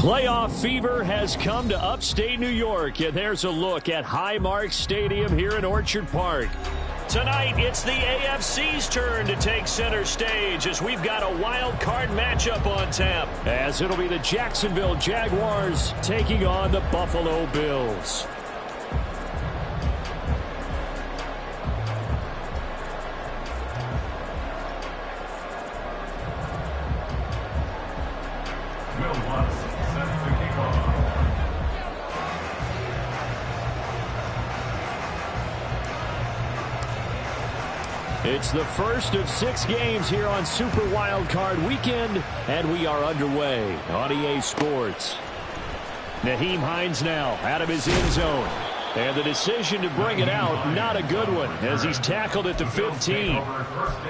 Playoff fever has come to upstate New York, and there's a look at Highmark Stadium here in Orchard Park. Tonight, it's the AFC's turn to take center stage as we've got a wild card matchup on tap, as it'll be the Jacksonville Jaguars taking on the Buffalo Bills. It's the first of 6 games here on Super Wildcard Weekend, and we are underway on EA Sports. Nyheim Hines now out of his end zone. And the decision to bring it out, not a good one, as he's tackled at the 15.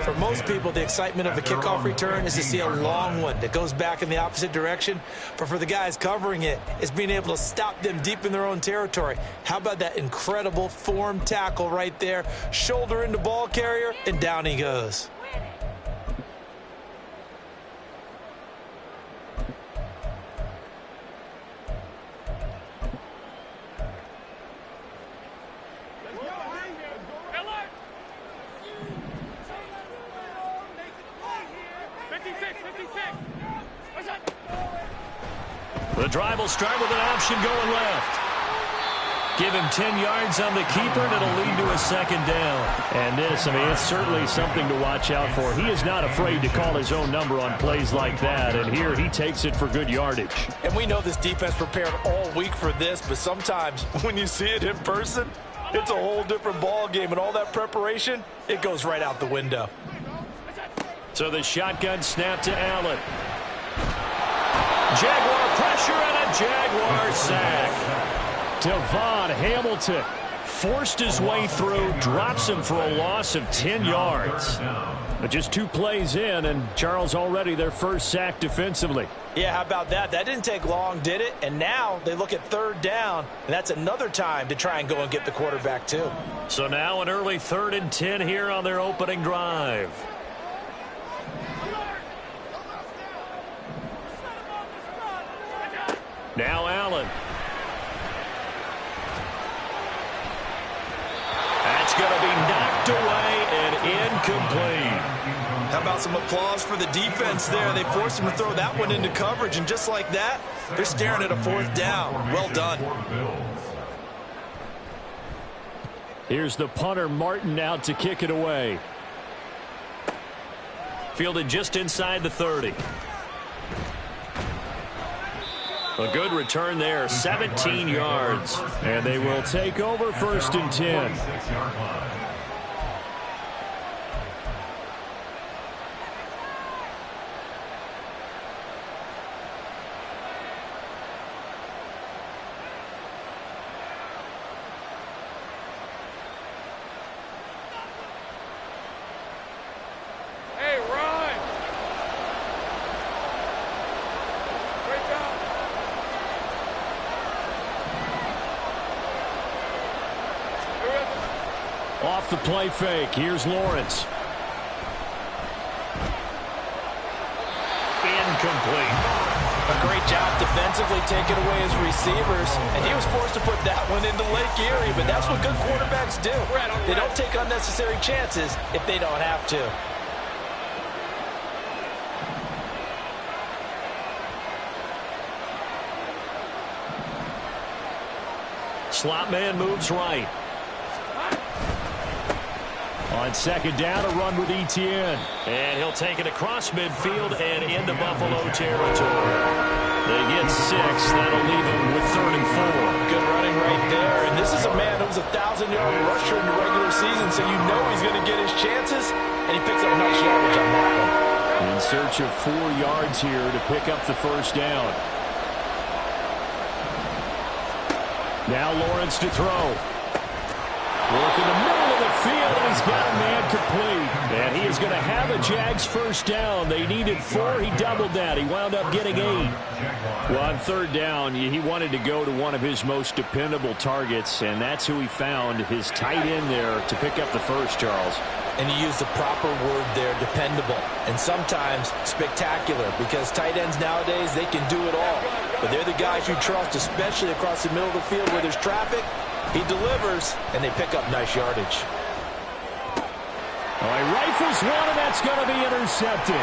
For most people, the excitement of a kickoff return is to see a long one that goes back in the opposite direction. But for the guys covering it, it's being able to stop them deep in their own territory. How about that incredible form tackle right there? Shoulder into ball carrier, and down he goes. The drive will start with an option going left. Give him 10 yards on the keeper, and it'll lead to a second down. And this, it's certainly something to watch out for. He is not afraid to call his own number on plays like that, and here he takes it for good yardage. And we know this defense prepared all week for this, but sometimes when you see it in person, it's a whole different ball game, and all that preparation, it goes right out the window. So the shotgun snap to Allen. Jaguar pressure and a Jaguar sack. Devon Hamilton forced his way through, drops him for a loss of 10 yards. But just 2 plays in, and Charles already their first sack defensively. Yeah, how about that? That didn't take long, did it? And now they look at 3rd down, and that's another time to try and go and get the quarterback too. So now an early 3rd and 10 here on their opening drive. Now Allen. That's going to be knocked away and incomplete. How about some applause for the defense there? They forced him to throw that one into coverage, and just like that, they're staring at a 4th down. Well done. Here's the punter, Martin, out to kick it away. Fielded just inside the 30. A good return there, 17 yards. And they will take over 1st and 10. Off the play fake. Here's Lawrence. Incomplete. A great job defensively taking away his receivers, and he was forced to put that one into Lake Erie, but that's what good quarterbacks do. They don't take unnecessary chances if they don't have to. Slot man moves right. On 2nd down, a run with Etienne. And he'll take it across midfield and into Buffalo territory. They get 6. That'll leave him with 3rd and 4. Good running right there. And this is a man who was a 1,000-yard rusher in the regular season, so you know he's going to get his chances. And he picks up nice yardage on that one. In search of 4 yards here to pick up the 1st down. Now Lawrence to throw. Work in the middle of the field, and he's got a man complete. And he is going to have a Jags 1st down. They needed 4. He doubled that. He wound up getting 8. Well, on 3rd down, he wanted to go to one of his most dependable targets, and that's who he found, his tight end there, to pick up the 1st, Charles. And you use the proper word there, dependable, and sometimes spectacular, because tight ends nowadays, they can do it all. but they're the guys you trust, especially across the middle of the field where there's traffic. He delivers, and they pick up nice yardage. He rifles one, and that's going to be intercepted.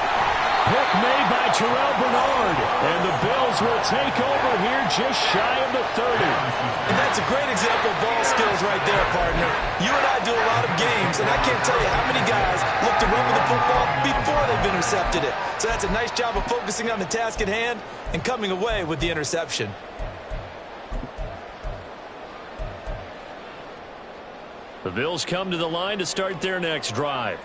Pick made by Terrell Bernard, and the Bills will take over here just shy of the 30. And that's a great example of ball skills right there, partner. You and I do a lot of games, and I can't tell you how many guys look to run with the football before they've intercepted it. So that's a nice job of focusing on the task at hand and coming away with the interception. The Bills come to the line to start their next drive.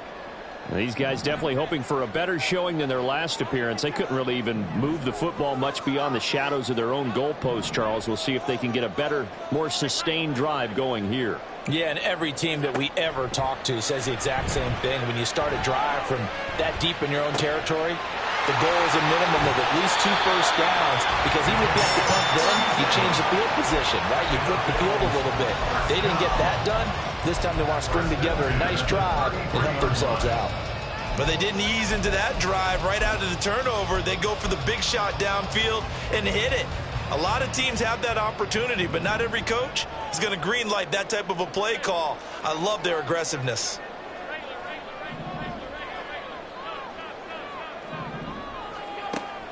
These guys definitely hoping for a better showing than their last appearance. They couldn't really even move the football much beyond the shadows of their own goalpost, Charles. We'll see if they can get a better, more sustained drive going here. Yeah, and every team that we ever talk to says the exact same thing. When you start a drive from that deep in your own territory, the goal is a minimum of at least 2 first downs, because even if you have to punt then, you change the field position, right? You flip the field a little bit. They didn't get that done. This time they want to string together a nice drive and help themselves out. But they didn't ease into that drive right out of the turnover. They go for the big shot downfield and hit it. A lot of teams have that opportunity, but not every coach is going to greenlight that type of a play call. I love their aggressiveness.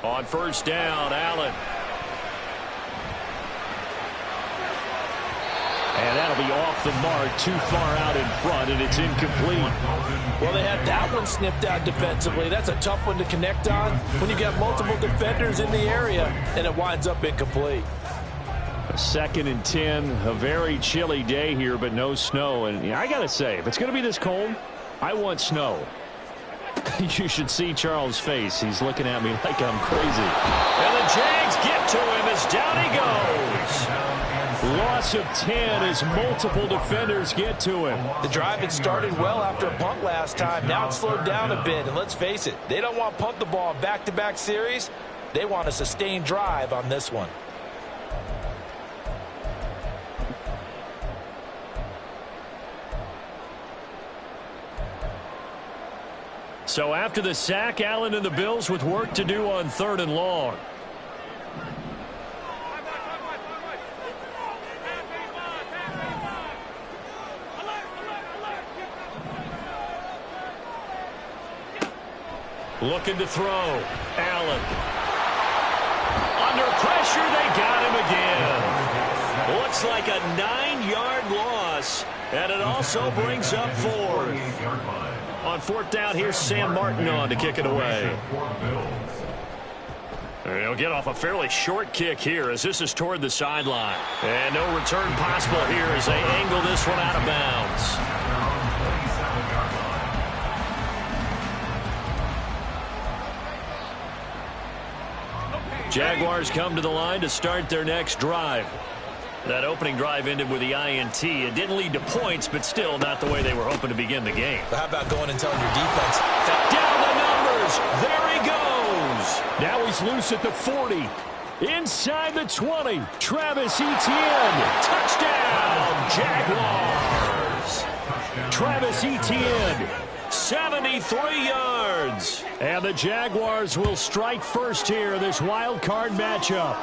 On first down, Allen. And that'll be off the mark, too far out in front, and it's incomplete. Well, they had that one snipped out defensively. That's a tough one to connect on when you got multiple defenders in the area, and it winds up incomplete. A 2nd and 10, a very chilly day here, but no snow. And I got to say, if it's going to be this cold, I want snow. You should see Charles' face. He's looking at me like I'm crazy. And the Jags get to him as down he goes. Loss of 10 as multiple defenders get to him. The drive had started well after a punt last time. Now it's slowed down a bit. And let's face it, they don't want to punt the ball in back-to-back series. They want a sustained drive on this one. So after the sack, Allen and the Bills with work to do on 3rd and long. Looking to throw. Allen. Under pressure, they got him again. Looks like a 9-yard loss, and it also brings up 4th. On 4th down, here's Sam Martin on to kick it away. He'll get off a fairly short kick here as this is toward the sideline. And no return possible here as they angle this one out of bounds. Jaguars come to the line to start their next drive. That opening drive ended with the INT. It didn't lead to points, but still not the way they were hoping to begin the game. But how about going and telling your defense? Down the numbers. There he goes. Now he's loose at the 40. Inside the 20. Travis Etienne. Touchdown, Jaguars. Travis Etienne. 73 yards. And the Jaguars will strike first here, this wild card matchup.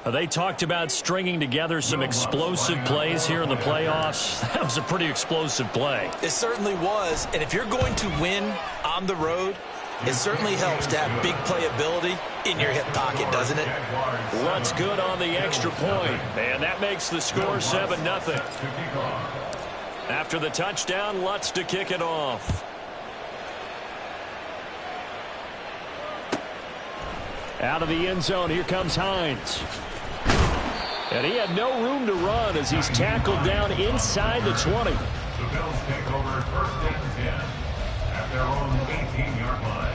They talked about stringing together some explosive plays here in the playoffs. That was a pretty explosive play. It certainly was. And if you're going to win on the road, it certainly helps to have big playability in your hip pocket, doesn't it? Lutz good on the extra point. And that makes the score 7-0. After the touchdown, Lutz to kick it off. Out of the end zone, here comes Hines. And he had no room to run as he's tackled down inside the 20. The Bills take over 1st and 10 at their own 18-yard line.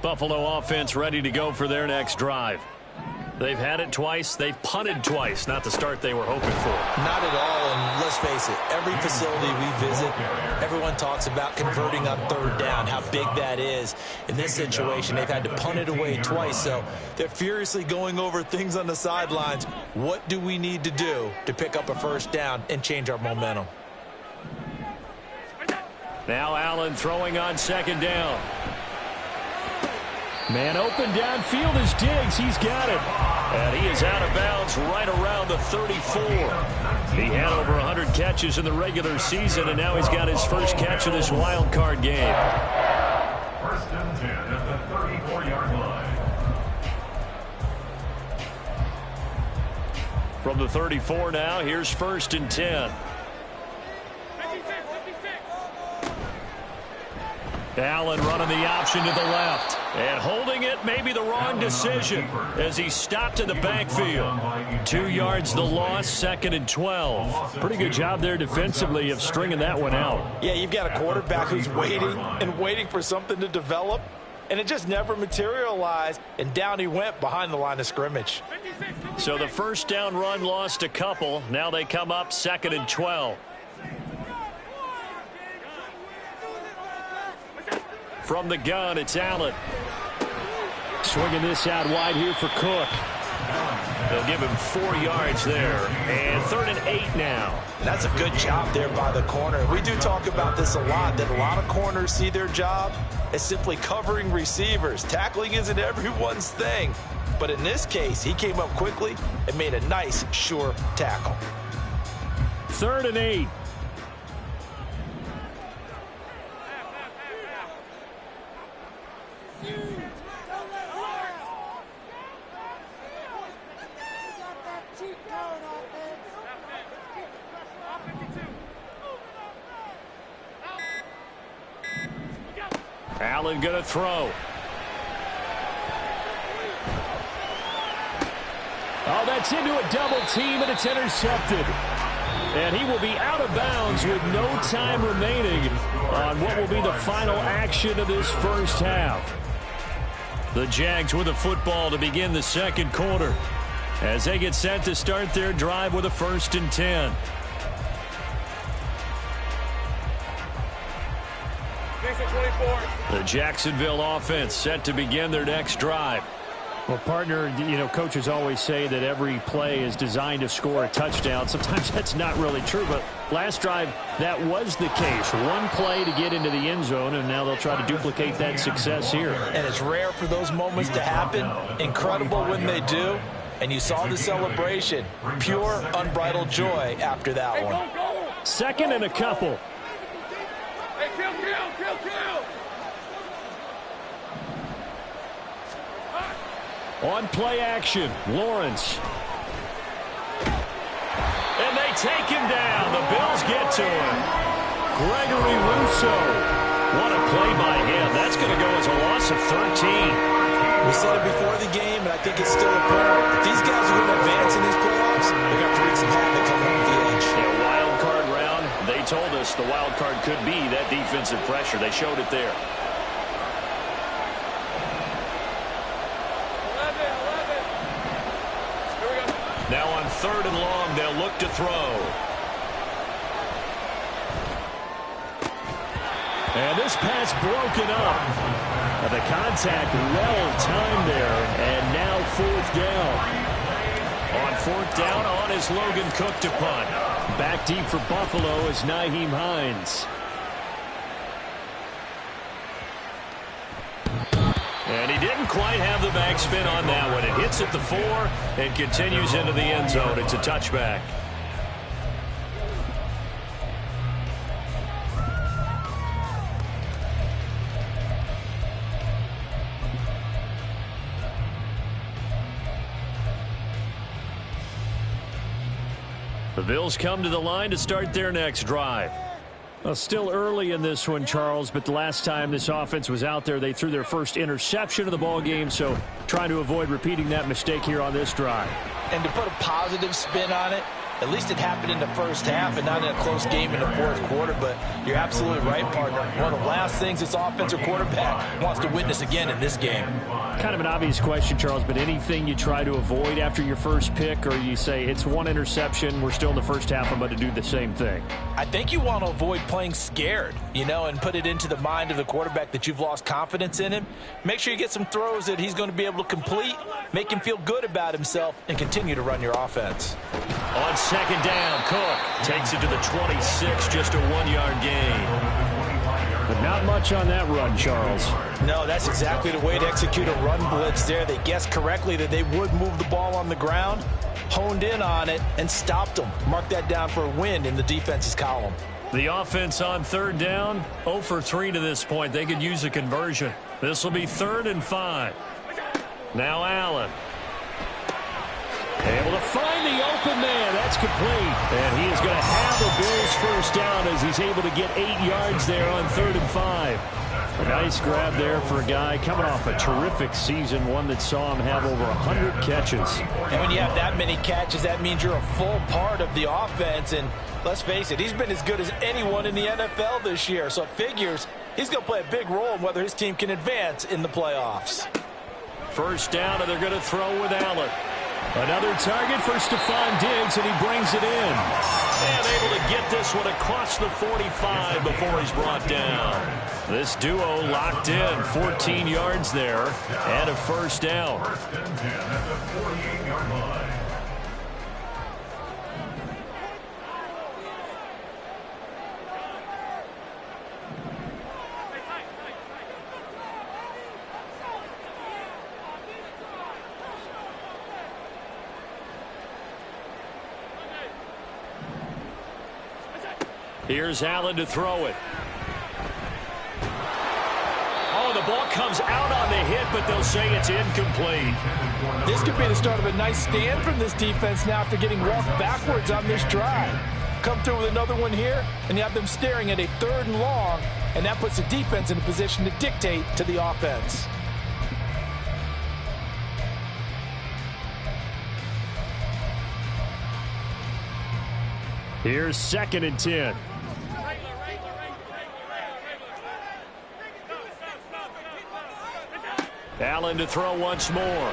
Buffalo offense ready to go for their next drive. They've had it twice. They've punted twice. Not the start they were hoping for. Not at all, and let's face it, every facility we visit, everyone talks about converting on third down, how big that is. In this situation, they've had to punt it away twice, so they're furiously going over things on the sidelines. What do we need to do to pick up a first down and change our momentum? Now Allen throwing on second down. Man open downfield is Diggs. He's got it. And he is out of bounds right around the 34. He had over 100 catches in the regular season, and now he's got his first catch of this wild card game. First and 10 at the 34-yard line. From the 34 now, here's first and 10. Allen running the option to the left. And holding it, maybe the wrong decision as he stopped in the backfield. 2 yards the loss, second and 12. Pretty good job there defensively of stringing that one out. Yeah, you've got a quarterback who's waiting and waiting for something to develop, and it just never materialized, and down he went behind the line of scrimmage. So the first down run lost a couple. Now they come up second and 12. From the gun, it's Allen. Swinging this out wide here for Cook. They'll give him 4 yards there. And third and 8 now. That's a good job there by the corner. We do talk about this a lot, that a lot of corners see their job as simply covering receivers. Tackling isn't everyone's thing. But in this case, he came up quickly and made a nice, sure tackle. Third and 8. Allen going to throw. Oh, that's into a double team, and it's intercepted. And he will be out of bounds with no time remaining on what will be the final action of this first half. The Jags with a football to begin the second quarter as they get set to start their drive with a first and 10. The Jacksonville offense set to begin their next drive. Well, partner, you know, coaches always say that every play is designed to score a touchdown. Sometimes that's not really true, but last drive, that was the case. One play to get into the end zone, and now they'll try to duplicate that success here. And it's rare for those moments to happen. Incredible when they do. And you saw the celebration. Pure, unbridled joy after that one. Second and a couple. Hey, kill! On play action, Lawrence. And they take him down. The Bills get to him. Gregory Rousseau. What a play by him. That's going to go as a loss of 13. We said it before the game, and I think it's still apparent. If these guys are going to advance in these playoffs, they're going to wreak some havoc coming off the edge. Yeah, wild card round. They told us the wild card could be that defensive pressure. They showed it there. Now on third and long, they'll look to throw. And this pass broken up. The contact well-timed there, and now fourth down. On fourth down, on is Logan Cook to punt. Back deep for Buffalo is Nyheim Hines. And he didn't quite have the backspin on that one. It hits at the 4 and continues into the end zone. It's a touchback. The Bills come to the line to start their next drive. Well, still early in this one, Charles, but the last time this offense was out there, they threw their first interception of the ball game, so trying to avoid repeating that mistake here on this drive. And to put a positive spin on it, at least it happened in the first half and not in a close game in the fourth quarter, but you're absolutely right, partner. One of the last things this offensive quarterback wants to witness again in this game. Kind of an obvious question, Charles, but anything you try to avoid after your first pick, or you say it's one interception, we're still in the first half, I'm going to do the same thing? I think you want to avoid playing scared, and put it into the mind of the quarterback that you've lost confidence in him. Make sure you get some throws that he's going to be able to complete, make him feel good about himself, and continue to run your offense. On second down, Cook takes it to the 26, just a 1-yard gain. But not much on that run, Charles. No, that's exactly the way to execute a run blitz there. They guessed correctly that they would move the ball on the ground, honed in on it, and stopped them. Mark that down for a win in the defense's column. The offense on third down, 0 for 3 to this point. They could use a conversion. This will be 3rd and 5. Now Allen. Able to find the open man. That's complete. And he is going to have a Bills first down as he's able to get 8 yards there on 3rd and 5. A nice grab there for a guy coming off a terrific season, one that saw him have over 100 catches. And when you have that many catches, that means you're a full part of the offense. And let's face it, he's been as good as anyone in the NFL this year. So it figures he's going to play a big role in whether his team can advance in the playoffs. First down, and they're going to throw with Allen. Another target for Stephon Diggs, and he brings it in. And able to get this one across the 45 before he's brought down. This duo locked in, 14 yards there, and a first down. First and 10 at the 48-yard line. Here's Allen to throw it. Oh, the ball comes out on the hit, but they'll say it's incomplete. This could be the start of a nice stand from this defense now after getting walked backwards on this drive. Come through with another one here, and you have them staring at a 3rd and long, and that puts the defense in a position to dictate to the offense. Here's 2nd and 10. Allen to throw once more.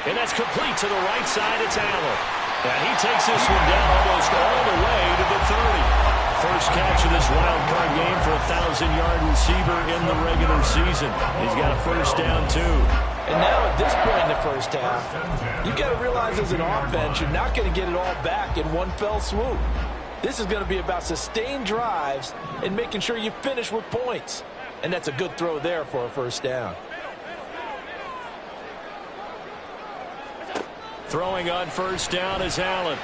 And that's complete to the right side. It's Allen. And he takes this one down almost all the way to the 30. First catch of this wild card game for a 1,000-yard receiver in the regular season. He's got a first down, too. And now at this point in the first half, you've got to realize as an offense, you're not going to get it all back in one fell swoop. This is going to be about sustained drives and making sure you finish with points. And that's a good throw there for a first down. Throwing on first down is Allen.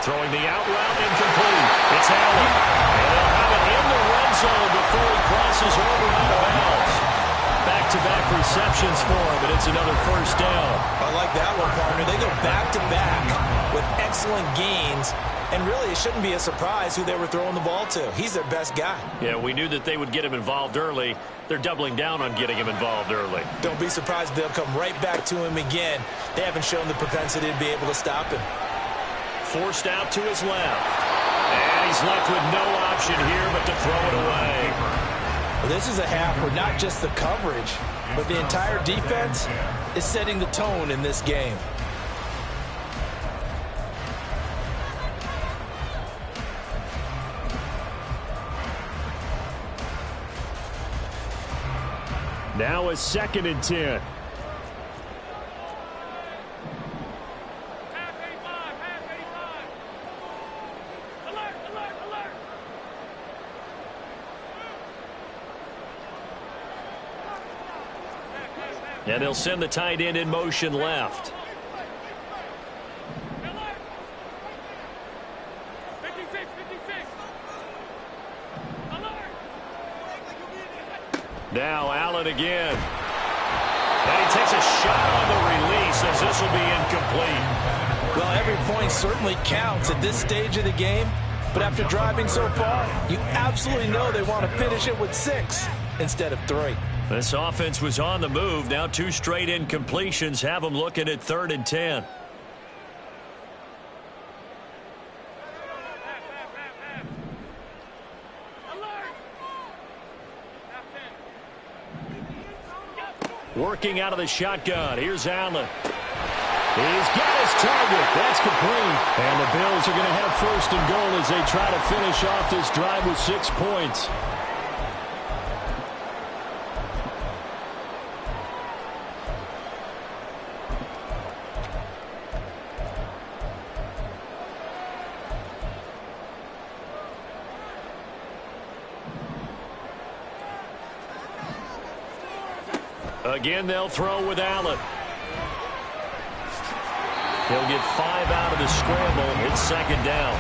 Throwing the out route, incomplete. It's Allen. And they'll have it in the red zone before he crosses over out of bounds. Back-to-back receptions for him, and it's another first down. I like that one, partner. They go back-to-back with excellent gains, and really it shouldn't be a surprise who they were throwing the ball to. He's their best guy. Yeah, we knew that they would get him involved early. They're doubling down on getting him involved early. Don't be surprised if they'll come right back to him again. They haven't shown the propensity to be able to stop him. Forced out to his left. And he's left with no option here but to throw it away. Well, this is a half where not just the coverage, but the entire defense is setting the tone in this game. Now a 2nd and 10. And they'll send the tight end in motion left. Now Allen again. And he takes a shot on the release as this will be incomplete. Well, every point certainly counts at this stage of the game. But after driving so far, you absolutely know they want to finish it with 6 instead of 3. This offense was on the move. Now 2 straight incompletions have them looking at 3rd and 10. Working out of the shotgun. Here's Allen. He's got his target. That's complete. And the Bills are going to have first and goal as they try to finish off this drive with 6 points. Again, they'll throw with Allen. He'll get 5 out of the scramble. It's second down.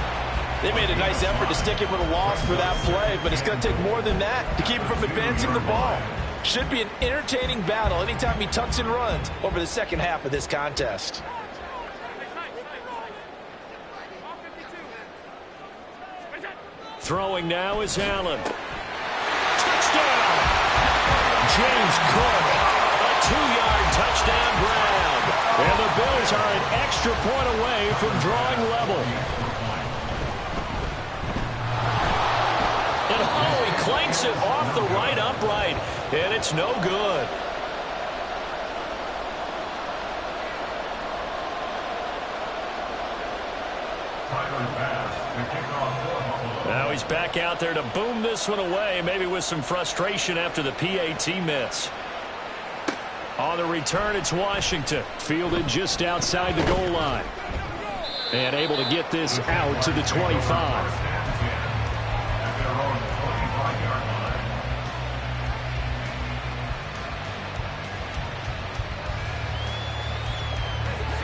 They made a nice effort to stick him with a loss for that play, but it's going to take more than that to keep him from advancing the ball. Should be an entertaining battle anytime he tucks and runs over the second half of this contest. Throwing now is Allen. Touchdown! James Cook, a 2-yard touchdown grab. And the Bills are an extra point away from drawing level. And oh, he clanks it off the right upright, and it's no good. Now he's back out there to boom this one away, maybe with some frustration after the PAT miss. On the return, it's Washington. Fielded just outside the goal line. And able to get this out to the 25.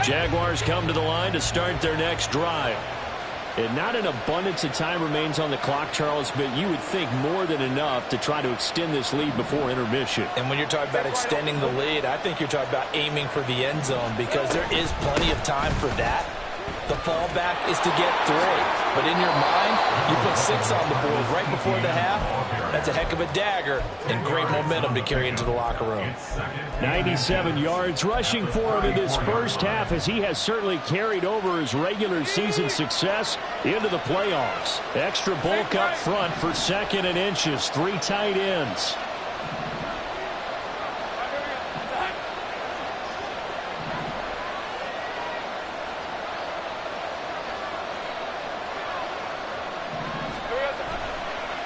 Jaguars come to the line to start their next drive. And not an abundance of time remains on the clock, Charles, but you would think more than enough to try to extend this lead before intermission. And when you're talking about extending the lead, I think you're talking about aiming for the end zone because there is plenty of time for that. The fallback is to get 3. But in your mind, you put 6 on the board right before the half. That's a heck of a dagger and great momentum to carry into the locker room. 97 yards rushing for him in this first half as he has certainly carried over his regular season success into the playoffs. Extra bulk up front for 2nd and inches. 3 tight ends.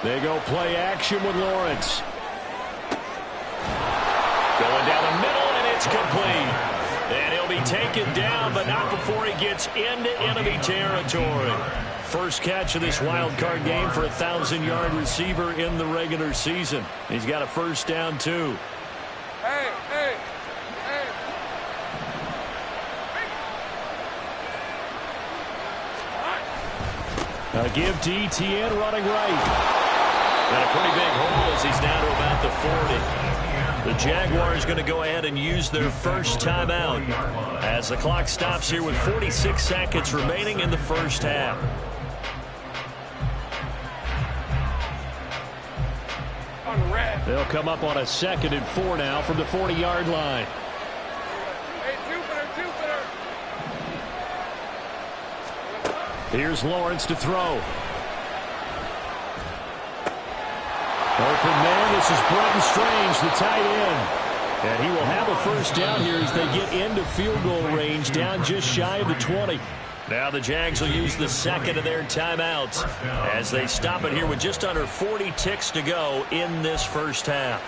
They go play action with Lawrence. Going down the middle, and it's complete. And he'll be taken down, but not before he gets into enemy territory. First catch of this wild card game for a 1,000-yard receiver in the regular season. He's got a first down, too. Hey, hey, hey. A give to Etienne running right. And a pretty big hole as he's down to about the 40. The Jaguars going to go ahead and use their first timeout as the clock stops here with 46 seconds remaining in the first half. They'll come up on a 2nd and 4 now from the 40-yard line. Hey, Jupiter. Here's Lawrence to throw. Open man, this is Brenton Strange, the tight end. And he will have a first down here as they get into field goal range, down just shy of the 20. Now the Jags will use the 2nd of their timeouts as they stop it here with just under 40 ticks to go in this first half.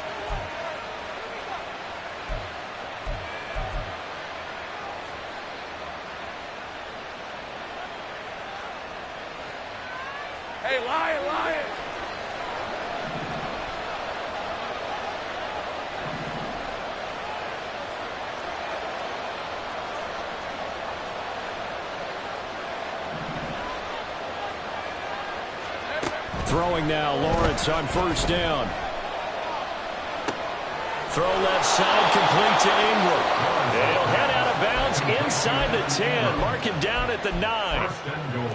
Hey, Lion. Throwing now, Lawrence on first down. Throw left side, complete to Ingram. And he'll head out of bounds inside the 10, marking down at the 9.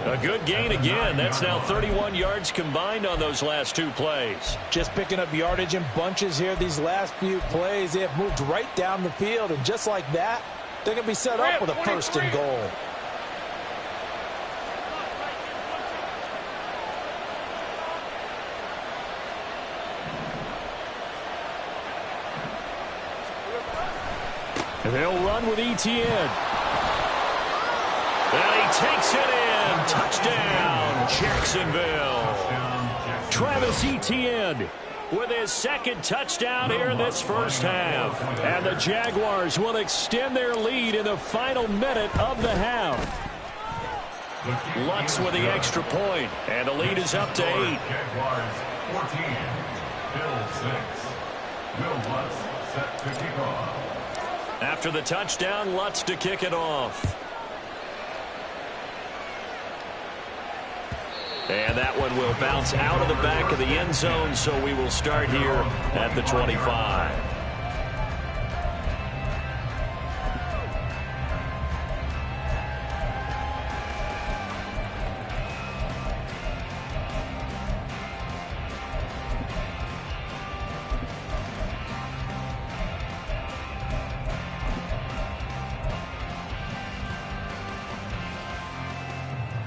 A good gain again. That's now 31 yards combined on those last 2 plays. Just picking up yardage in bunches here these last few plays. They have moved right down the field, and just like that, they're going to be set up with a first and goal. They'll run with Etienne. And he takes it in. Touchdown, Jacksonville. Travis Etienne with his second touchdown here in this first half. And the Jaguars will extend their lead in the final minute of the half. Lutz with the extra point, and the lead is up to 8. Jaguars 14, Bills 6. Will Lutz set to kick off. After the touchdown, Lutz to kick it off. And that one will bounce out of the back of the end zone, so we will start here at the 25.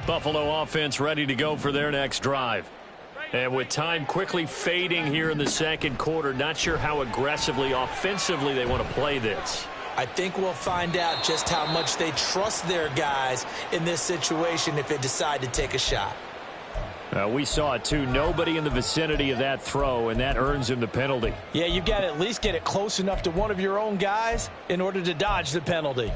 Buffalo offense ready to go for their next drive. And with time quickly fading here in the second quarter, not sure how aggressively, offensively they want to play this. I think we'll find out just how much they trust their guys in this situation if they decide to take a shot. We saw it too. Nobody in the vicinity of that throw, and that earns him the penalty. Yeah, you've got to at least get it close enough to one of your own guys in order to dodge the penalty.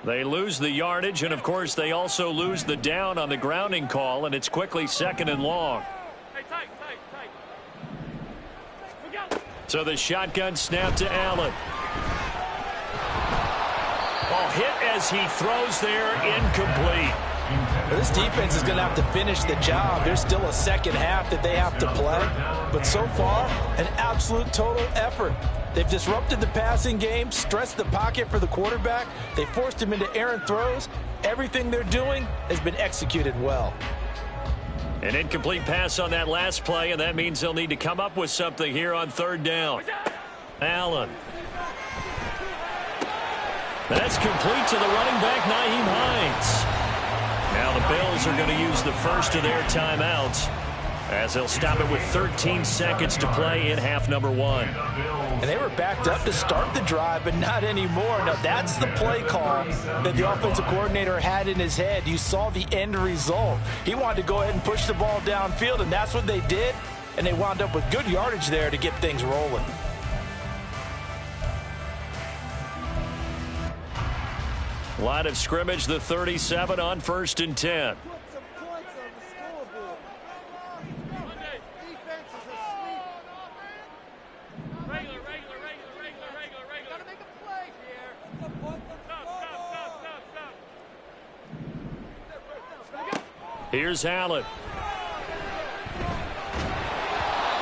They lose the yardage, and of course they also lose the down on the grounding call, and it's quickly second and long. Hey, tight. We go. So the shotgun snap to Allen. Ball hit as he throws there, incomplete. This defense is going to have to finish the job. There's still a second half that they have to play. But so far, an absolute total effort. They've disrupted the passing game, stressed the pocket for the quarterback. They forced him into errant throws. Everything they're doing has been executed well. An incomplete pass on that last play, and that means they'll need to come up with something here on third down. Allen. That's complete to the running back, Nyheim Hines. Now the Bills are going to use the first of their timeouts as they'll stop it with 13 seconds to play in half number 1. And they were backed up to start the drive, but not anymore. Now, that's the play call that the offensive coordinator had in his head. You saw the end result. He wanted to go ahead and push the ball downfield, and that's what they did. And they wound up with good yardage there to get things rolling. Line of scrimmage, the 37 on 1st and 10. Here's Allen.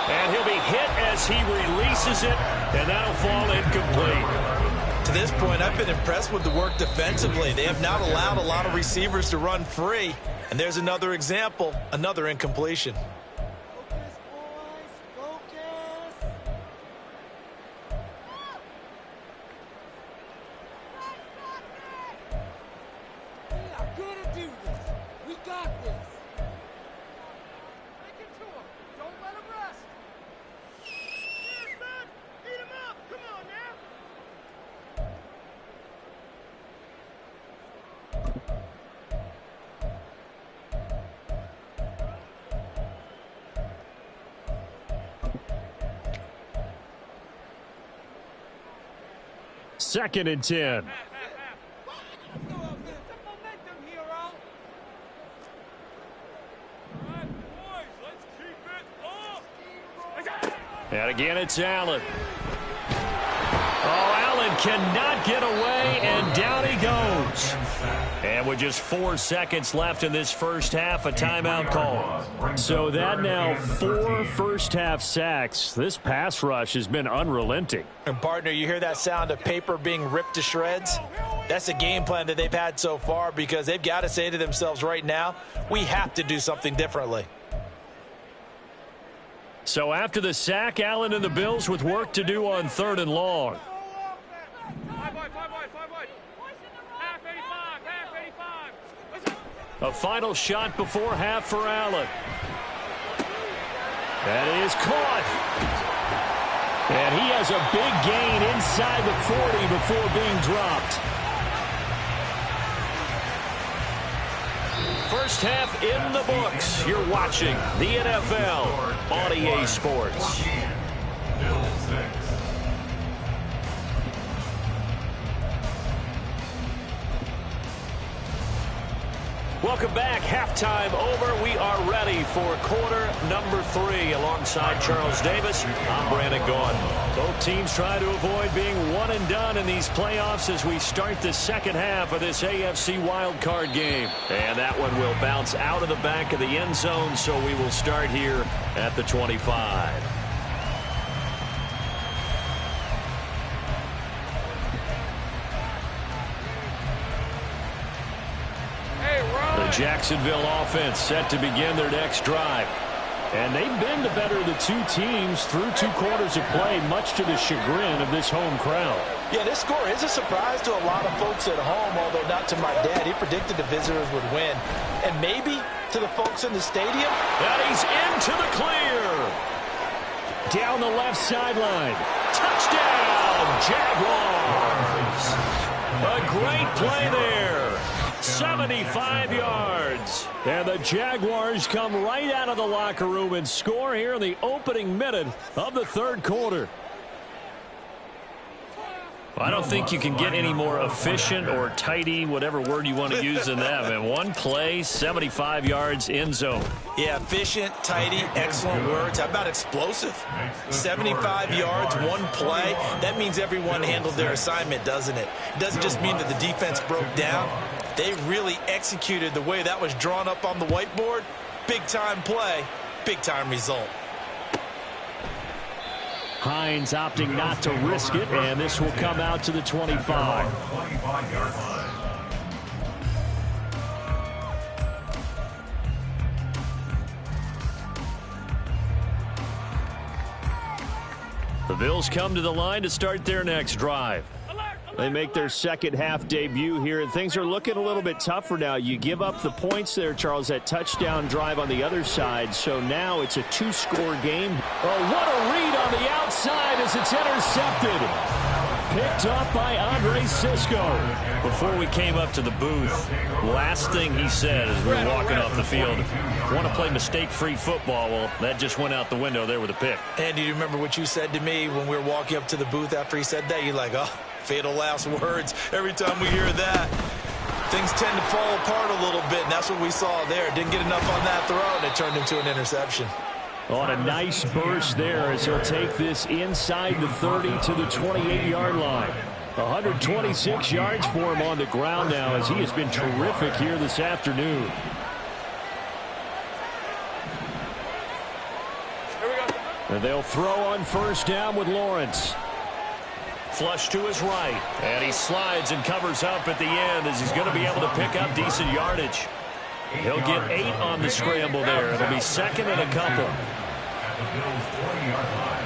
And he'll be hit as he releases it, and that'll fall incomplete. To this point, I've been impressed with the work defensively. They have not allowed a lot of receivers to run free. And there's another example, another incompletion. Second and 10. And again, it's Allen. Oh, Allen cannot get away, and down he goes. And with just 4 seconds left in this first half, a timeout call. So that now 4 first-half sacks. This pass rush has been unrelenting. And, partner, you hear that sound of paper being ripped to shreds? That's a game plan that they've had so far because they've got to say to themselves right now, we have to do something differently. So after the sack, Allen and the Bills with work to do on 3rd and long. Five wide. Half 85. A final shot before half for Allen. That is caught. And he has a big gain inside the 40 before being dropped. First half in the books. You're watching the NFL on EA Sports. Welcome back. Halftime over. We are ready for quarter number 3. Alongside Charles Davis, I'm Brandon Gaudin. Both teams try to avoid being one and done in these playoffs as we start the second half of this AFC wildcard game. And that one will bounce out of the back of the end zone, so we will start here at the 25. The Jacksonville offense set to begin their next drive. And they've been the better of the two teams through 2 quarters of play, much to the chagrin of this home crowd. Yeah, this score is a surprise to a lot of folks at home, although not to my dad. He predicted the visitors would win. And maybe to the folks in the stadium. And he's into the clear. Down the left sideline. Touchdown, Jaguars. A great play there. 75 yards. And the Jaguars come right out of the locker room and score here in the opening minute of the third quarter. I don't think you can get any more efficient or tidy, whatever word you want to use in that. And one play, 75 yards, end zone. Yeah, efficient, tidy, excellent words. How about explosive? 75 yards, one play. That means everyone handled their assignment, doesn't it? It doesn't just mean that the defense broke down. They really executed the way that was drawn up on the whiteboard. Big-time play, big-time result. Hines opting not to risk it, and this will come out to the 25. The Bills come to the line to start their next drive. They make their second half debut here, and things are looking a little bit tougher now. You give up the points there, Charles, that touchdown drive on the other side, so now it's a 2-score game. Oh, what a read on the outside as it's intercepted. Picked up by Andre Sisco. Before we came up to the booth, last thing he said as we were walking off the field, want to play mistake-free football. Well, that just went out the window there with a pick. And do you remember what you said to me when we were walking up to the booth after he said that? You're like, oh, fatal last words. Every time we hear that, things tend to fall apart a little bit, and that's what we saw there. Didn't get enough on that throw, and it turned into an interception. On a nice burst there as he'll take this inside the 30 to the 28-yard line. 126 yards for him on the ground now as he has been terrific here this afternoon. And they'll throw on first down with Lawrence. Flush to his right, and he slides and covers up at the end as he's going to be able to pick up decent yardage. He'll get 8 on the scramble there. It'll be second and a couple. At the Bills' 20-yard line.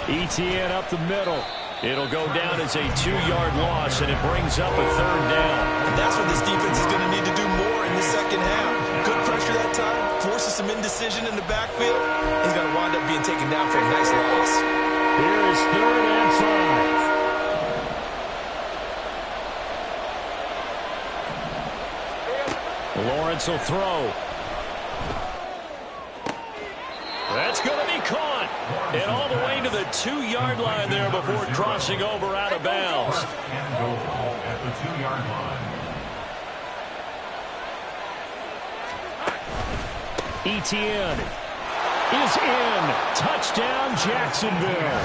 ETN up the middle. It'll go down as a 2-yard loss, and it brings up a third down. And that's what this defense is going to need to do more in the second half. Good pressure that time, forces some indecision in the backfield. He's going to wind up being taken down for a nice loss. Here is 3rd and 5. Lawrence will throw. That's going to be caught. And all the way to the 2-yard line there before crossing over out of bounds. And go ball at the 2-yard line. ETN is in. Touchdown, Jacksonville.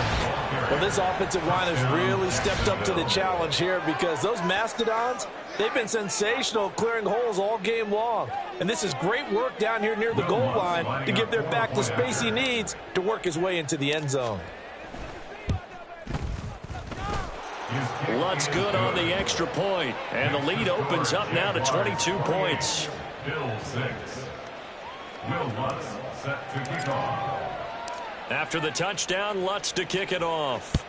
Well, this offensive line has really stepped up to the challenge here because those Mastodons, they've been sensational clearing holes all game long. And this is great work down here near the goal line to give their back the space he needs to work his way into the end zone. Lutt's good on the extra point, and the lead opens up now to 22 points. Bill 6. Will Lutz set to kick off. After the touchdown, Lutz to kick it off.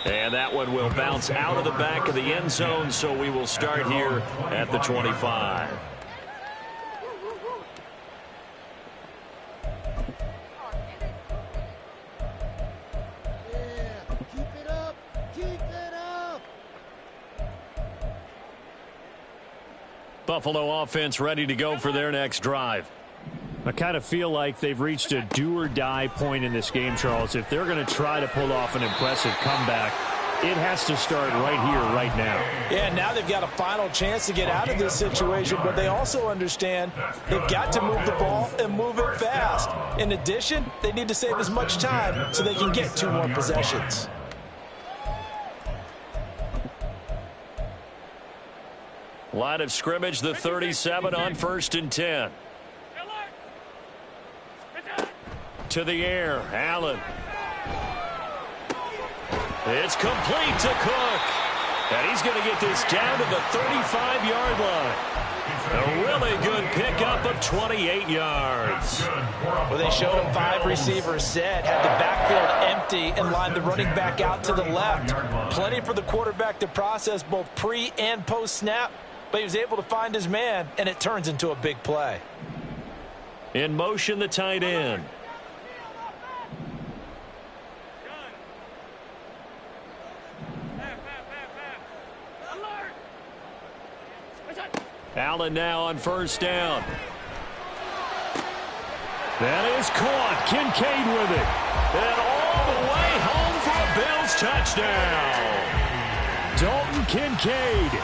And that one will bounce out of the back of the end zone, so we will start here at the 25. Buffalo offense ready to go for their next drive. I kind of feel like they've reached a do-or-die point in this game, Charles. If they're going to try to pull off an impressive comeback, it has to start right here, right now. Yeah, now they've got a final chance to get out of this situation, but they also understand they've got to move the ball and move it fast. In addition, they need to save as much time so they can get 2 more possessions. Line of scrimmage, the 37 on 1st and 10. To the air, Allen. It's complete to Cook. And he's going to get this down to the 35-yard line. A really good pickup of 28 yards. Well, they showed him 5 receivers set, had the backfield empty, and lined the running back out to the left. Plenty for the quarterback to process both pre- and post-snap, but he was able to find his man, and it turns into a big play. In motion, the tight end. Allen now on 1st down. That is caught. Kincaid with it. And all the way home for a Bills touchdown. Dalton Kincaid,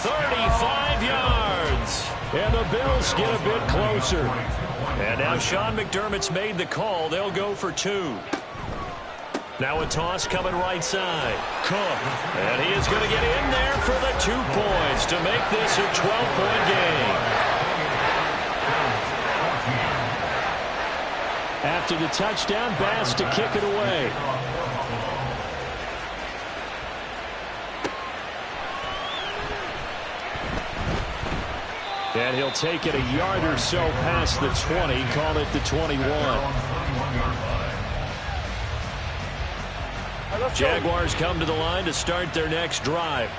35 yards. And the Bills get a bit closer. And now Sean McDermott's made the call. They'll go for 2. Now a toss coming right side. Cook. And he is going to get in there for the 2 points to make this a 12-point game. After the touchdown, Bass to kick it away. And he'll take it a yard or so past the 20, call it the 21. Jaguars come to the line to start their next drive.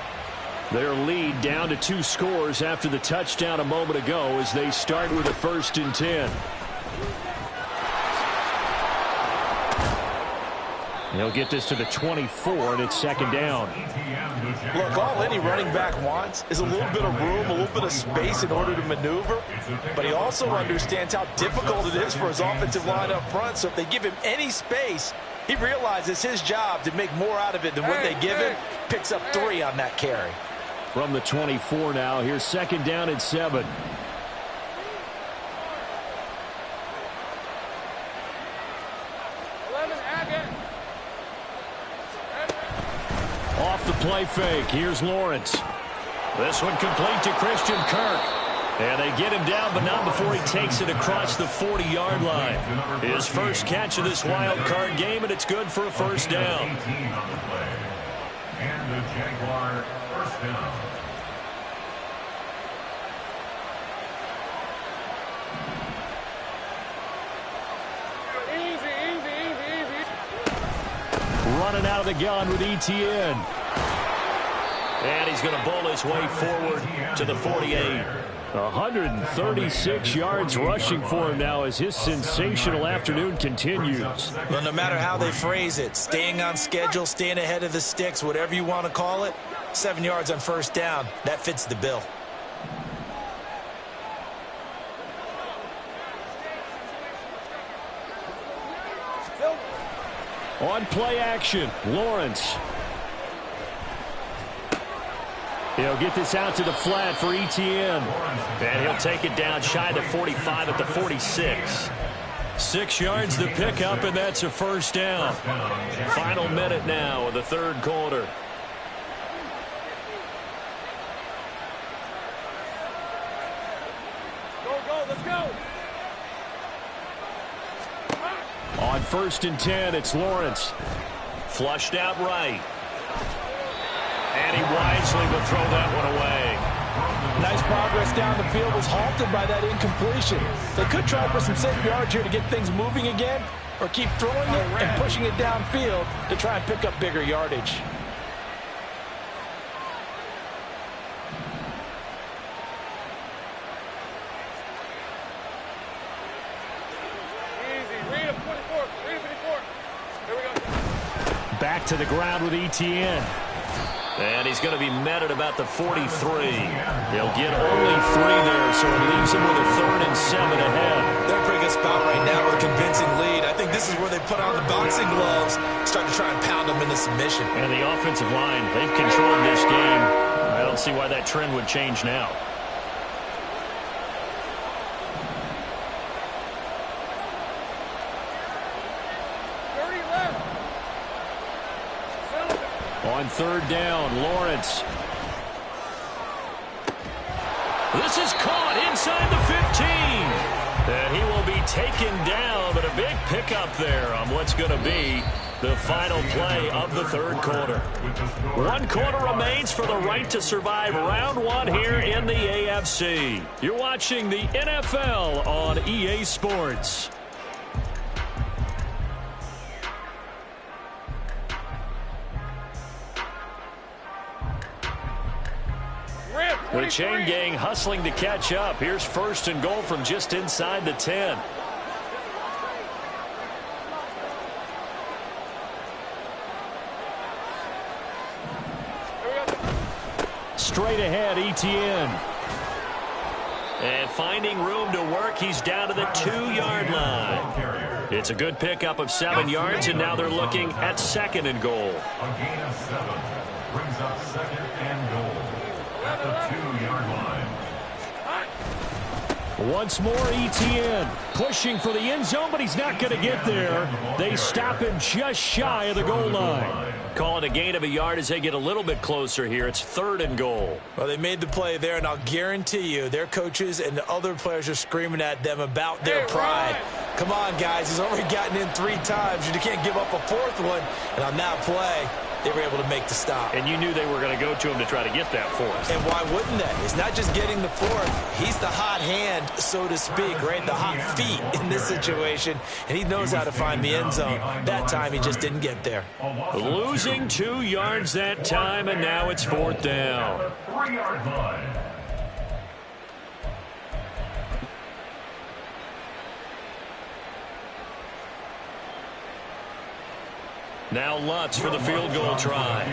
Their lead down to 2 scores after the touchdown a moment ago as they start with a 1st and 10. He'll get this to the 24, and it's 2nd down. Look, all any running back wants is a little bit of room, a little bit of space in order to maneuver. But he also understands how difficult it is for his offensive line up front. So if they give him any space, he realizes his job to make more out of it than what they give him. Picks up 3 on that carry. From the 24 now, here's 2nd down and 7. Off the play fake, here's Lawrence. This one complete to Christian Kirk. And they get him down, but not before he takes it across the 40-yard line. His first catch of this wild card game, and it's good for a 1st down. And the Jaguar 1st down. Running out of the gun with ETN. And he's going to bowl his way forward to the 48. 136 yards rushing for him now as his sensational afternoon continues. Well, no matter how they phrase it, staying on schedule, staying ahead of the sticks, whatever you want to call it, 7 yards on 1st down, that fits the bill. On play action, Lawrence. He'll get this out to the flat for ETN. And he'll take it down shy the 45 at the 46. 6 yards the pickup, and that's a 1st down. Final minute now of the 3rd quarter. Go, let's go. On 1st and 10, it's Lawrence. Flushed out right. And he wisely will throw that one away. Nice progress down the field was halted by that incompletion. They could try for some safe yards here to get things moving again, or keep throwing it and pushing it downfield to try and pick up bigger yardage. Back to the ground with Etienne. And he's going to be met at about the 43. He'll get only 3 there, so it leaves him with a 3rd and 7 ahead. They're a pretty good spot right now with a convincing lead. I think this is where they put on the boxing gloves, start to try and pound them into submission. And the offensive line, they've controlled this game. I don't see why that trend would change now. On 3rd down, Lawrence. This is caught inside the 15. And he will be taken down, but a big pickup there on what's going to be the final play of the 3rd quarter. 1 quarter remains for the right to survive round 1 here in the AFC. You're watching the NFL on EA Sports. The chain gang hustling to catch up. Here's 1st and goal from just inside the 10. Straight ahead, Etienne. And finding room to work, he's down to the 2-yard line. It's a good pickup of 7 yards, and now they're looking at 2nd and goal. A gain of 7 brings up 2nd and goal at the 2-yard line. Once more, Etienne pushing for the end zone, but he's not going to get there. They stop him just shy of the goal line. Call it a gain of a yard as they get a little bit closer here. It's 3rd and goal. Well, they made the play there, and I'll guarantee you their coaches and the other players are screaming at them about their pride. Come on, guys. He's already gotten in 3 times. You can't give up a 4th one. And on that play, they were able to make the stop. And you knew they were going to go to him to try to get that 4th. And why wouldn't they? It's not just getting the 4th. He's the hot hand, so to speak, right? The hot feet in this situation. And he knows how to find the end zone. That time, he just didn't get there. Losing 2 yards that time, and now it's 4th down. 3-yard line. Now Lutz for the field goal try.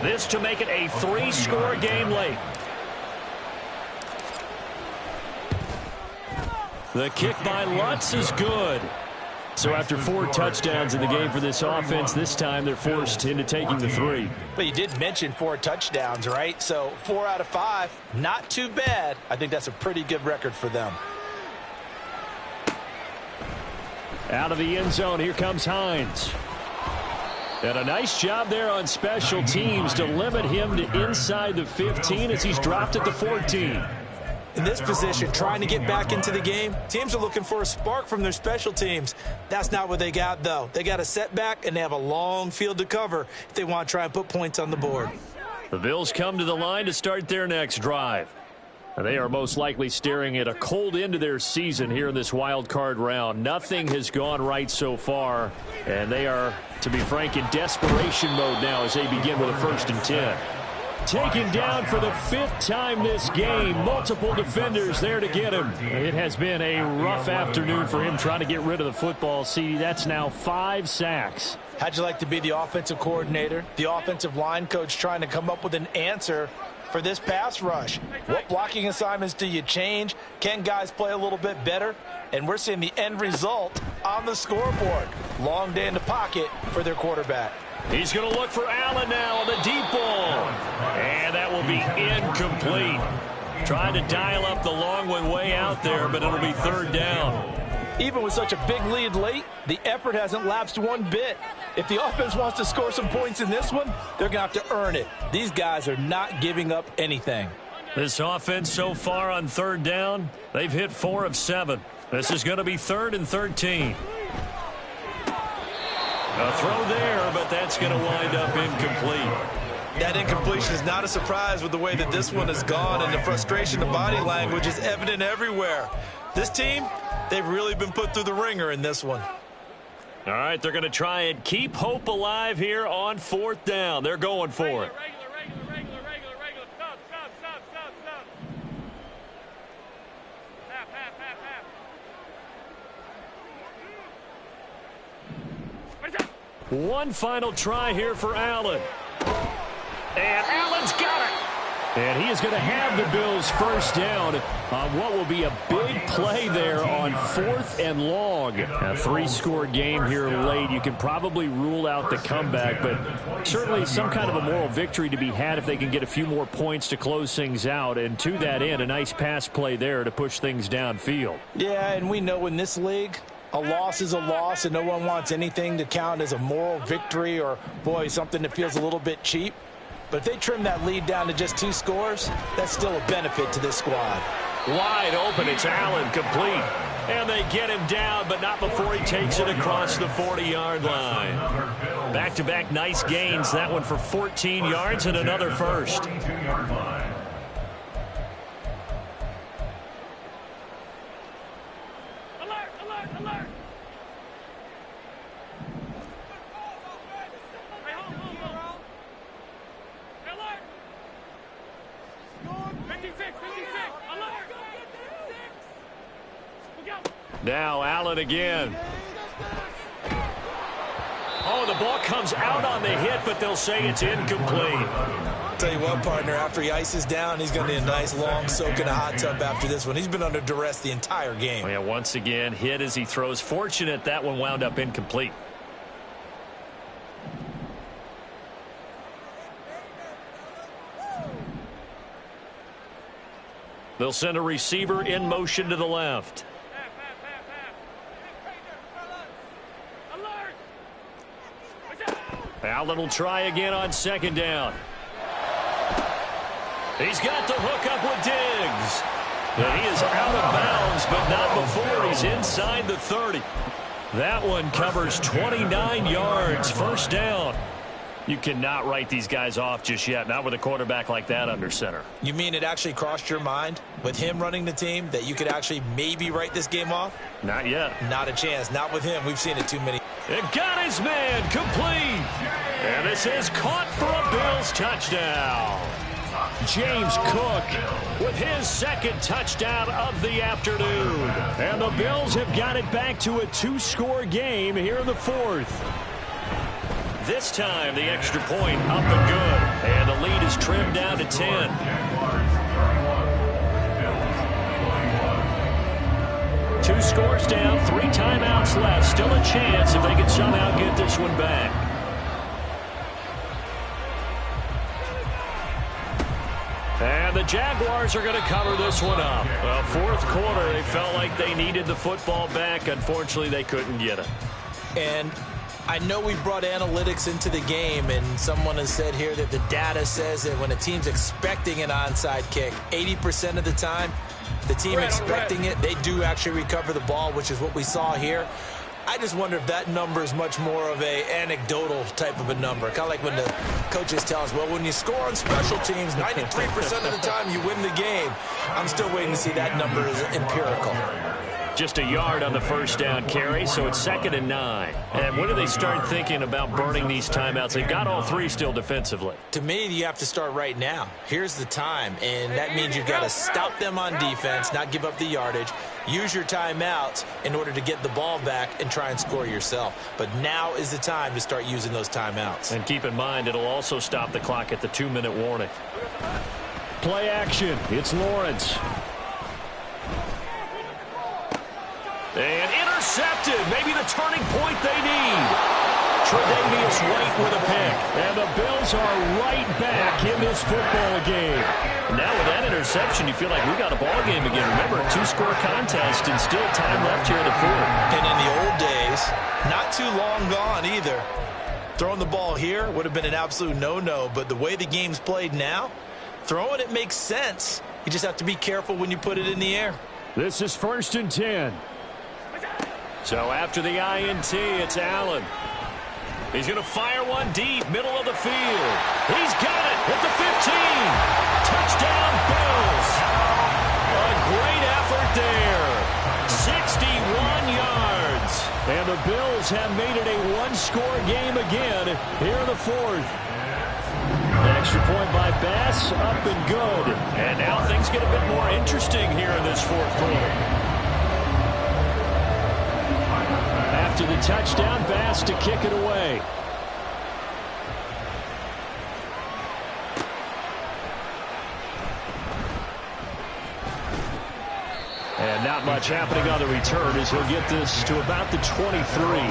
This to make it a 3-score game late. The kick by Lutz is good. So after 4 touchdowns in the game for this offense, this time they're forced into taking the 3. But you did mention 4 touchdowns, right? So 4 out of 5, not too bad. I think that's a pretty good record for them. Out of the end zone, here comes Hines. And a nice job there on special teams to limit him to inside the 15 as he's dropped at the 14. In this position, trying to get back into the game, teams are looking for a spark from their special teams. That's not what they got, though. They got a setback, and they have a long field to cover if they want to try and put points on the board. The Bills come to the line to start their next drive. And they are most likely staring at a cold end to their season here in this wild card round. Nothing has gone right so far, and they are, to be frank, in desperation mode now as they begin with a 1st and 10. Taken down for the 5th time this game. Multiple defenders there to get him. It has been a rough afternoon for him trying to get rid of the football. See, that's now 5 sacks. How'd you like to be the offensive coordinator, the offensive line coach trying to come up with an answer for this pass rush? What blocking assignments do you change? Can guys play a little bit better? And we're seeing the end result on the scoreboard. Long day in the pocket for their quarterback. He's going to look for Allen now on the deep ball. And that will be incomplete. Trying to dial up the long one way out there, but it'll be 3rd down. Even with such a big lead late, the effort hasn't lapsed one bit. If the offense wants to score some points in this one, they're going to have to earn it. These guys are not giving up anything. This offense so far on 3rd down, they've hit 4 of 7. This is going to be 3rd and 13. A throw there, but that's going to wind up incomplete. That incompletion is not a surprise with the way that this one has gone, and the frustration, the body language is evident everywhere. This team, they've really been put through the ringer in this one. All right, they're going to try and keep hope alive here on 4th down. They're going for it. Regular. Stop. One final try here for Allen. And Allen's got it. And he is going to have the Bills first down on what will be a big play there on 4th and long. A 3-score game here late. You can probably rule out the comeback, but certainly some kind of a moral victory to be had if they can get a few more points to close things out. And to that end, a nice pass play there to push things downfield. Yeah, and we know in this league, a loss is a loss, and no one wants anything to count as a moral victory or, boy, something that feels a little bit cheap. But if they trim that lead down to just 2 scores, that's still a benefit to this squad. Wide open, it's Allen, complete. And they get him down, but not before he takes it across the 40-yard line. Back-to-back nice gains, that one for 14 yards and another first. Alert! Now Allen again. Oh, the ball comes out on the hit, but they'll say it's incomplete. Tell you what, partner, after he ices down, he's going to need a nice long soak in a hot tub after this one. He's been under duress the entire game. Oh, yeah, once again, hit as he throws. Fortunate that one wound up incomplete. They'll send a receiver in motion to the left. Allen will try again on 2nd down. He's got the hook up with Diggs. And he is out of bounds, but not before he's inside the 30. That one covers 29 yards. First down. You cannot write these guys off just yet, not with a quarterback like that under center. You mean it actually crossed your mind with him running the team that you could actually maybe write this game off? Not yet. Not a chance. Not with him. We've seen it too many. It got his man complete. And this is caught for a Bills touchdown. James Cook with his 2nd touchdown of the afternoon. And the Bills have got it back to a 2-score game here in the 4th. This time, the extra point up and good. And the lead is trimmed down to 10. Two scores down, 3 timeouts left. Still a chance if they can somehow get this one back. And the Jaguars are going to cover this one up. Well, 4th quarter, they felt like they needed the football back. Unfortunately, they couldn't get it. And I know we brought analytics into the game, and someone has said here that the data says that when a team's expecting an onside kick, 80% of the time, the team expecting it, they do actually recover the ball, which is what we saw here. I just wonder if that number is much more of a anecdotal type of a number. Kind of like when the coaches tell us, well, when you score on special teams, 93% of the time you win the game. I'm still waiting to see that number is empirical. Just a yard on the first down carry, so it's 2nd and 9. And when do they start thinking about burning these timeouts? They've got all 3 still defensively. To me, you have to start right now. Here's the time, and that means you've got to stop them on defense, not give up the yardage, use your timeouts in order to get the ball back and try and score yourself. But now is the time to start using those timeouts. And keep in mind, it'll also stop the clock at the 2-minute warning. Play action. It's Lawrence. And intercepted. Maybe the turning point they need. Tre'Davious White with a pick. And the Bills are right back in this football game. Now with that interception, you feel like we got a ball game again. Remember, a 2-score contest and still time left here in the 4th. And in the old days, not too long gone either. Throwing the ball here would have been an absolute no-no. But the way the game's played now, throwing it makes sense. You just have to be careful when you put it in the air. This is 1st and 10. So after the INT, it's Allen. He's going to fire one deep, middle of the field. He's got Touchdown, Bills. A great effort there. 61 yards. And the Bills have made it a one-score game again here in the fourth. Extra point by Bass, up and good. And now things get a bit more interesting here in this fourth quarter. After the touchdown, Bass to kick it away. And not much happening on the return as he'll get this to about the 23.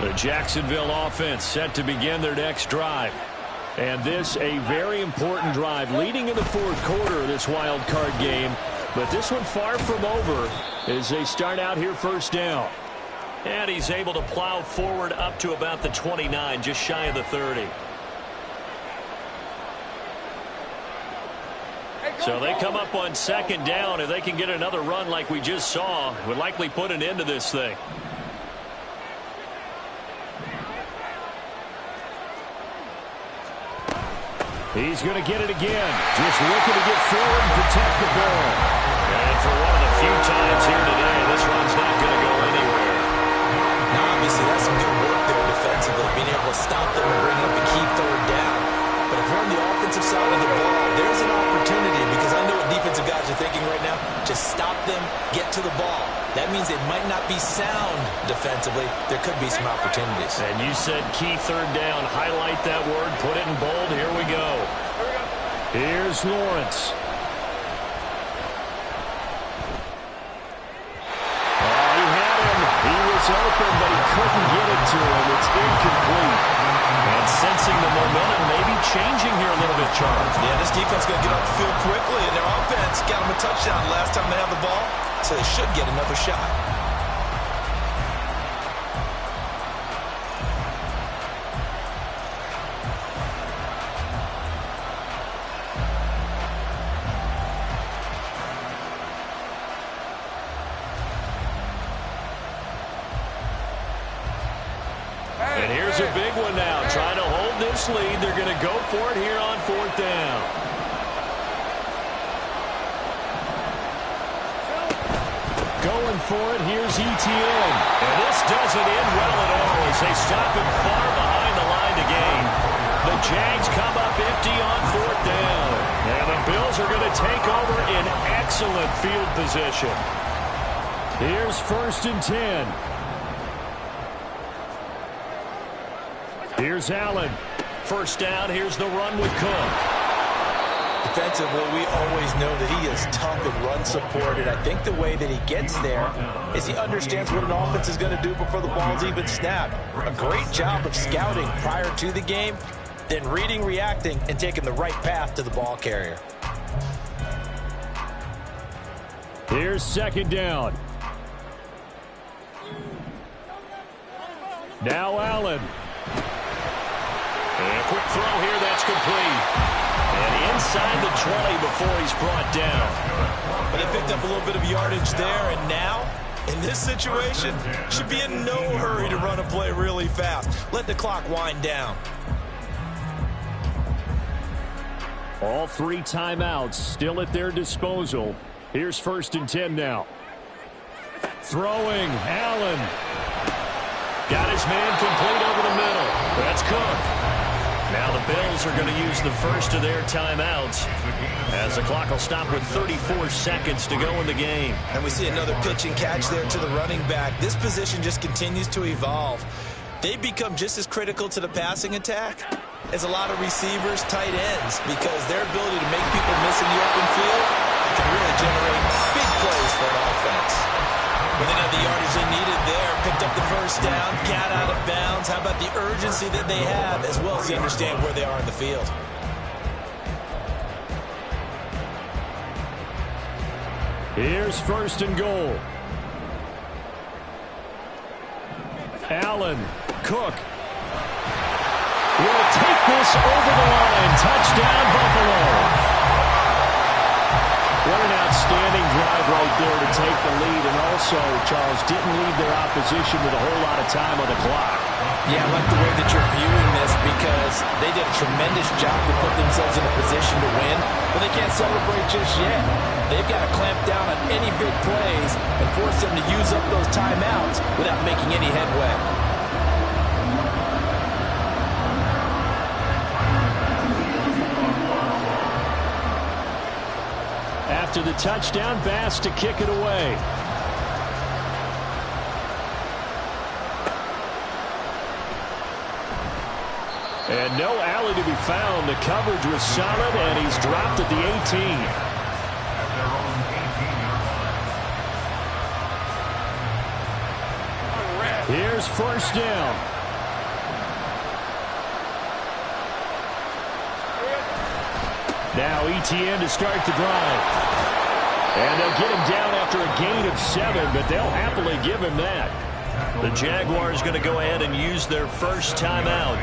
The Jacksonville offense set to begin their next drive. And this a very important drive leading in the fourth quarter of this wild card game. But this one far from over as they start out here first down. And he's able to plow forward up to about the 29, just shy of the 30. So they come up on second down. If they can get another run like we just saw, would likely put an end to this thing. He's going to get it again. Just looking to get forward and protect the ball. And for one of the few times here today, this run's not going to go anywhere. Now, obviously, that's some good work there defensively, being able to stop them and bring up a key third down. But if you're on the offensive side of the ball, there's an opportunity, because I know what defensive guys are thinking right now. Just stop them, get to the ball. That means it might not be sound defensively. There could be some opportunities. And you said key third down. Highlight that word. Put it in bold. Here we go. Here's Lawrence. Oh, he had him. He was open, but he couldn't get it to him. It's incomplete. And sensing the momentum maybe changing here a little bit, Charles. Yeah, this defense is going to get off the field quickly, and their offense got them a touchdown last time they had the ball, so they should get another shot. And here's a big one now. Trying to hold this lead. They're going to go for it here on fourth down. Going for it. Here's ETN. And this doesn't end well at all as they stop him far behind the line to gain. The Jags come up empty on fourth down. And the Bills are going to take over in excellent field position. Here's 1st and 10. Here's Allen. First down. Here's the run with Cook. Defensively, we always know that he is tough and run supported. I think the way that he gets there is he understands what an offense is going to do before the ball's even snapped. A great job of scouting prior to the game, then reading, reacting, and taking the right path to the ball carrier. Here's 2nd down. Now Allen. And a quick throw here, that's complete. And inside the 20 before he's brought down. But they picked up a little bit of yardage there, and now, in this situation, should be in no hurry to run a play really fast. Let the clock wind down. All 3 timeouts still at their disposal. Here's 1st and 10 now. Throwing, Allen. Got his man complete over the middle. That's Cook. Now the Bills are going to use the first of their timeouts as the clock will stop with 34 seconds to go in the game. And we see another pitch and catch there to the running back. This position just continues to evolve. They become just as critical to the passing attack as a lot of receivers, tight ends, because their ability to make people miss in the open field can really generate big plays for an offense. But they had the yardage they needed there, picked up the first down, got out of bounds. How about the urgency that they have, as well as they understand where they are in the field? Here's 1st and goal. Allen, Cook. will take this over the line. Touchdown, Buffalo. What an outstanding drive right there to take the lead. And also, Charles, didn't leave their opposition with a whole lot of time on the clock. Yeah, I like the way that you're viewing this because they did a tremendous job to put themselves in a position to win, but they can't celebrate just yet. They've got to clamp down on any big plays and force them to use up those timeouts without making any headway. After the touchdown, Bass to kick it away. And no alley to be found. The coverage was solid, and he's dropped at the 18. Here's first down. Now ETN to start the drive. And they'll get him down after a gain of 7, but they'll happily give him that. The Jaguars going to go ahead and use their first timeout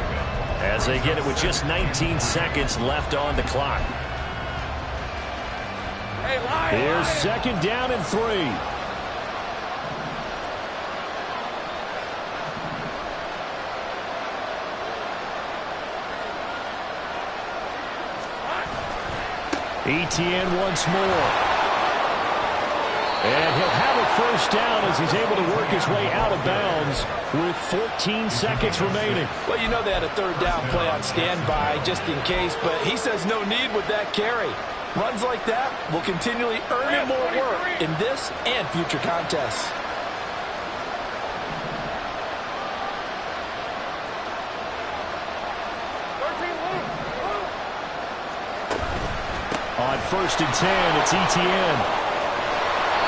as they get it with just 19 seconds left on the clock. Here's second down and 3. ETN once more. And he'll have a first down as he's able to work his way out of bounds with 14 seconds remaining. Well, you know they had a third down play on standby just in case, but he says no need with that carry. Runs like that will continually earn him more work in this and future contests. On first and 10, it's ETN.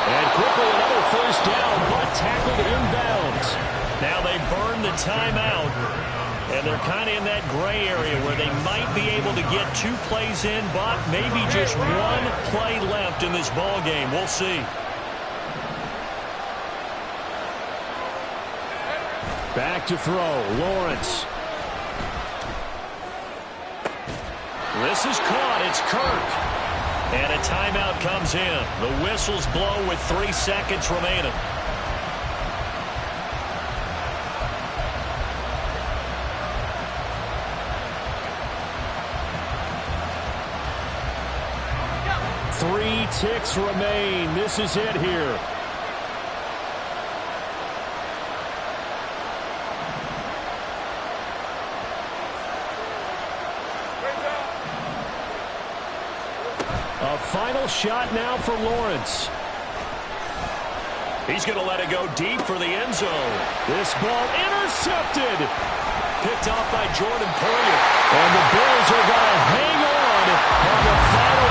And quickly another first down, but tackled inbounds. Now they burn the timeout, and they're kind of in that gray area where they might be able to get 2 plays in, but maybe just 1 play left in this ball game. We'll see. Back to throw, Lawrence. This is caught. It's Kirk. And a timeout comes in. The whistles blow with 3 seconds remaining. Three ticks remain. This is it here. A final shot now for Lawrence. He's going to let it go deep for the end zone. This ball intercepted. Picked off by Jordan Poyer. And the Bills are going to hang on the final